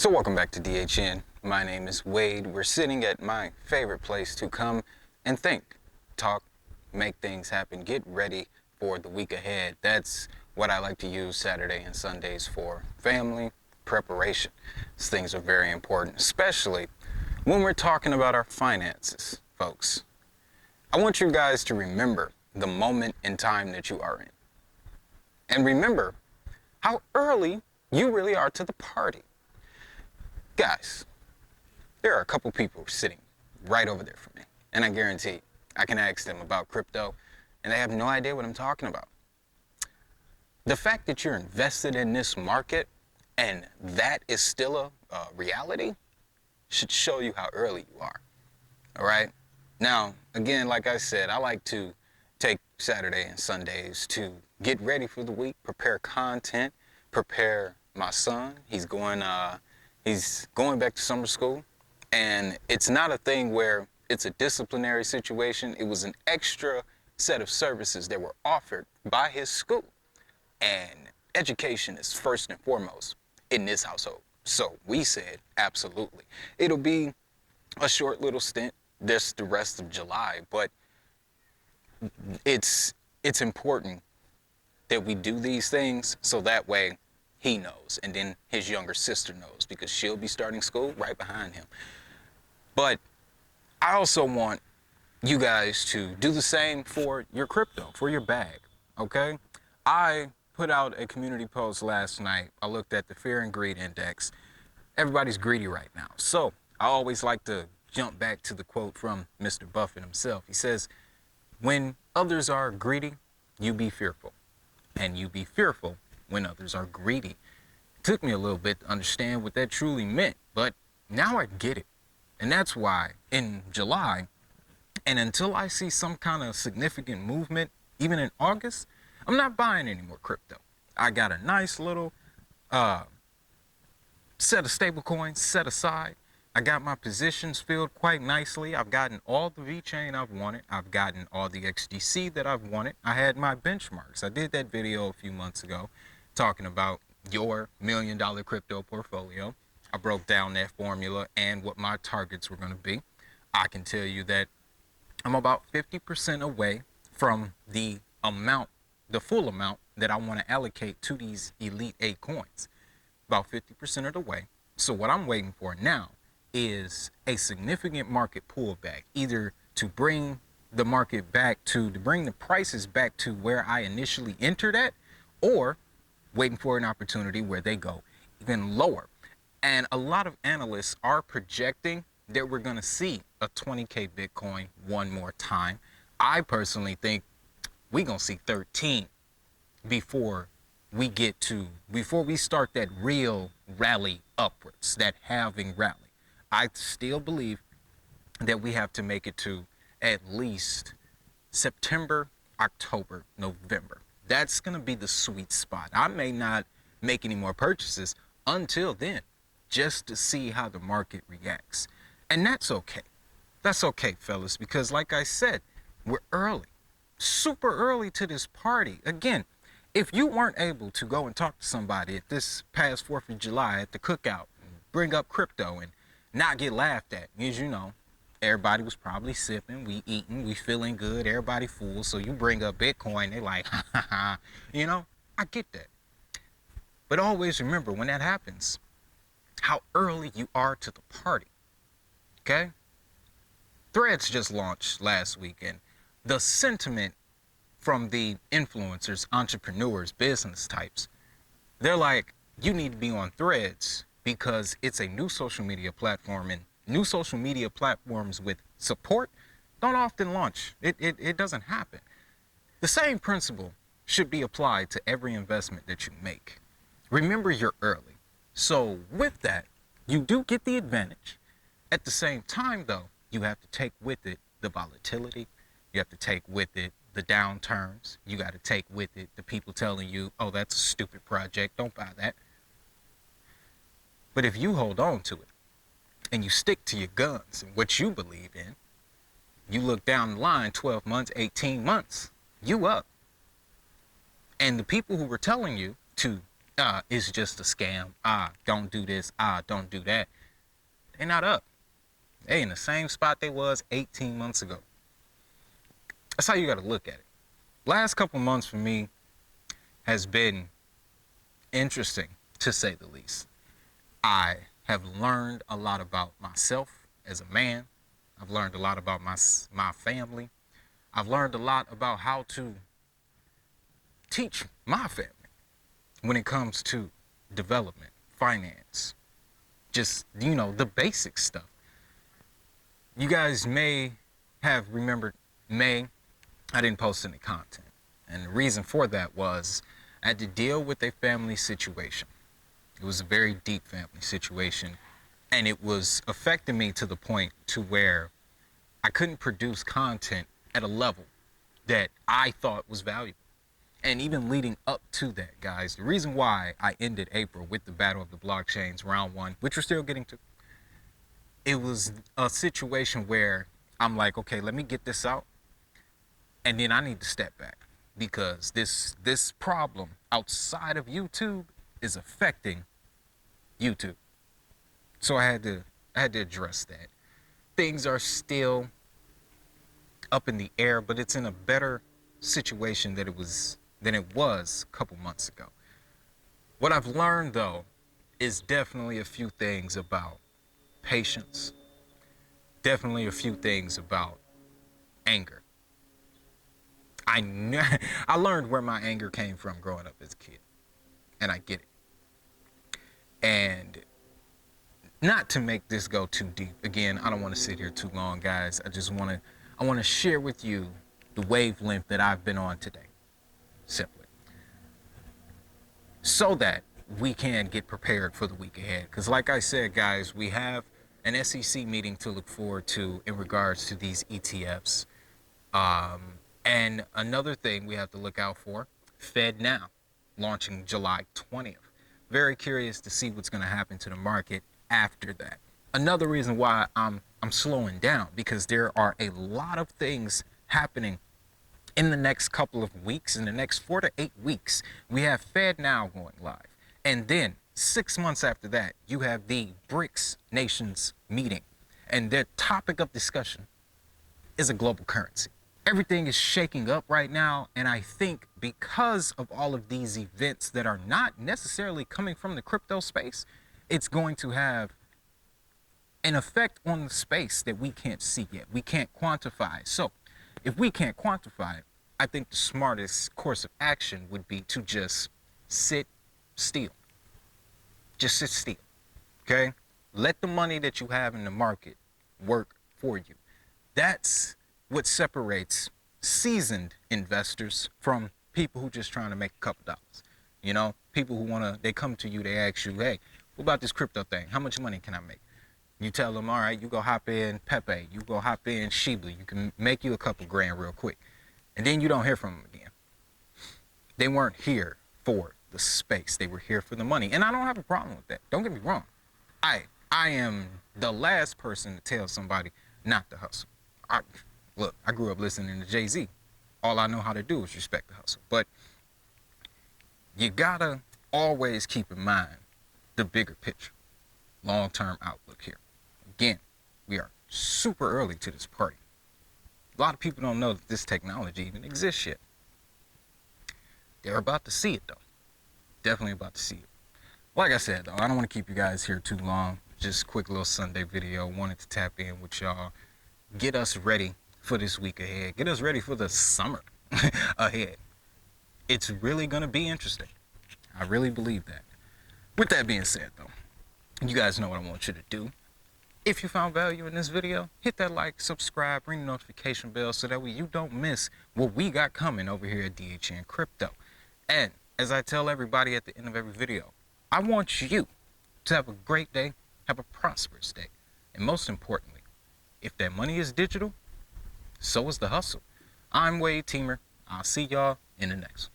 So welcome back to DHN. My name is Wade. We're sitting at my favorite place to come and think, talk, make things happen, get ready for the week ahead. That's what I like to use Saturday and Sundays for: family preparation. These things are very important, especially when we're talking about our finances, folks. I want you guys to remember the moment in time that you are in. And remember how early you really are to the party. Guys, there are a couple people sitting right over there from me, and I guarantee I can ask them about crypto, and they have no idea what I'm talking about. The fact that you're invested in this market and that is still a reality should show you how early you are. All right? Now, again, like I said, I like to take Saturday and Sundays to get ready for the week, prepare content, prepare my son. He's going back to summer school, and it's not a thing where it's a disciplinary situation. It was an extra set of services that were offered by his school, and education is first and foremost in this household. So we said, absolutely. It'll be a short little stint this the rest of July, but it's important that we do these things so that way he knows, and then his younger sister knows, because she'll be starting school right behind him. But I also want you guys to do the same for your crypto, for your bag, okay? I put out a community post last night. I looked at the fear and greed index. Everybody's greedy right now. So I always like to jump back to the quote from Mr. Buffett himself. He says, when others are greedy, you be fearful, and you be fearful when others are greedy. It took me a little bit to understand what that truly meant, but now I get it. And that's why in July, and until I see some kind of significant movement, even in August, I'm not buying any more crypto. I got a nice little set of stable coins set aside. I got my positions filled quite nicely. I've gotten all the VeChain I've wanted. I've gotten all the XDC that I've wanted. I had my benchmarks. I did that video a few months ago talking about your $1 million crypto portfolio. I broke down that formula and what my targets were going to be. I can tell you that I'm about 50% away from the full amount that I want to allocate to these Elite 8 coins. About 50% of the way. So what I'm waiting for now is a significant market pullback, either to bring the market back to bring the prices back to where I initially entered at, or waiting for an opportunity where they go even lower. And a lot of analysts are projecting that we're going to see a 20K Bitcoin one more time. I personally think we're going to see 13 before we start that real rally upwards, that halving rally. I still believe that we have to make it to at least September, October, November. That's going to be the sweet spot. I may not make any more purchases until then, just to see how the market reacts. And that's okay. That's okay, fellas, because like I said, we're early, super early to this party. Again, if you weren't able to go and talk to somebody at this past 4th of July at the cookout, and bring up crypto and not get laughed at, because you know, everybody was probably sipping, we eating, we feeling good, everybody full. So you bring up Bitcoin, they like, ha ha ha. You know, I get that. But always remember when that happens, how early you are to the party, okay? Threads just launched last week, and the sentiment from the influencers, entrepreneurs, business types, they're like, you need to be on Threads because it's a new social media platform, and new social media platforms with support don't often launch. It doesn't happen. The same principle should be applied to every investment that you make. Remember, you're early. So with that, you do get the advantage. At the same time, though, you have to take with it the volatility. You have to take with it the downturns. You got to take with it the people telling you, oh, that's a stupid project, don't buy that. But if you hold on to it and you stick to your guns and what you believe in, you look down the line 12 months, 18 months, you up. And the people who were telling you to It's just a scam. Don't do this. Don't do that. They're not up. They in the same spot they was 18 months ago. That's how you got to look at it. Last couple months for me has been interesting, to say the least. I have learned a lot about myself as a man. I've learned a lot about my family. I've learned a lot about how to teach my family when it comes to development, finance, just, the basic stuff. You guys may have remembered May, I didn't post any content. And the reason for that was I had to deal with a family situation. It was a very deep family situation, and it was affecting me to the point to where I couldn't produce content at a level that I thought was valuable. And even leading up to that, guys, the reason why I ended April with the Battle of the Blockchains round 1, which we're still getting to, it was a situation where I'm like, okay, let me get this out, and then I need to step back, because this problem outside of YouTube is affecting YouTube. So I had to address that. Things are still up in the air, but it's in a better situation than it was a couple months ago. What I've learned, though, is definitely a few things about patience, definitely a few things about anger. I learned where my anger came from growing up as a kid, and I get it. And not to make this go too deep, again, I don't want to sit here too long, guys. I want to share with you the wavelength that I've been on today, simply, so that we can get prepared for the week ahead. Because like I said, guys, we have an SEC meeting to look forward to in regards to these ETFs. And another thing we have to look out for, Fed Now, launching July 20th. Very curious to see what's going to happen to the market after that. Another reason why I'm slowing down, because there are a lot of things happening in the next couple of weeks. In the next 4 to 8 weeks, we have Fed Now going live. And then 6 months after that, you have the BRICS nations meeting. And their topic of discussion is a global currency. Everything is shaking up right now, and I think because of all of these events that are not necessarily coming from the crypto space, it's going to have an effect on the space that we can't see yet. We can't quantify. So if we can't quantify it, I think the smartest course of action would be to just sit still. Just sit still, okay? Let the money that you have in the market work for you. That's what separates seasoned investors from people who just trying to make a couple dollars. People who they come to you, they ask you, hey, what about this crypto thing? How much money can I make? You tell them, all right, you go hop in Pepe, you go hop in Shiba, you can make you a couple grand real quick. And then you don't hear from them again. They weren't here for the space. They were here for the money. And I don't have a problem with that. Don't get me wrong. I am the last person to tell somebody not to hustle. Look, I grew up listening to Jay-Z. All I know how to do is respect the hustle. But you gotta always keep in mind the bigger picture, long-term outlook here. Again, we are super early to this party. A lot of people don't know that this technology even exists yet. They're about to see it, though. Definitely about to see it. Like I said, though, I don't want to keep you guys here too long. Just a quick little Sunday video. Wanted to tap in with y'all. Get us ready for this week ahead. Get us ready for the summer ahead. It's really going to be interesting. I really believe that. With that being said, though, you guys know what I want you to do. If you found value in this video, hit that like, subscribe, ring the notification bell so that way you don't miss what we got coming over here at DHN Crypto. And as I tell everybody at the end of every video, I want you to have a great day, have a prosperous day. And most importantly, if that money is digital, so is the hustle. I'm Wade Teamer. I'll see y'all in the next one.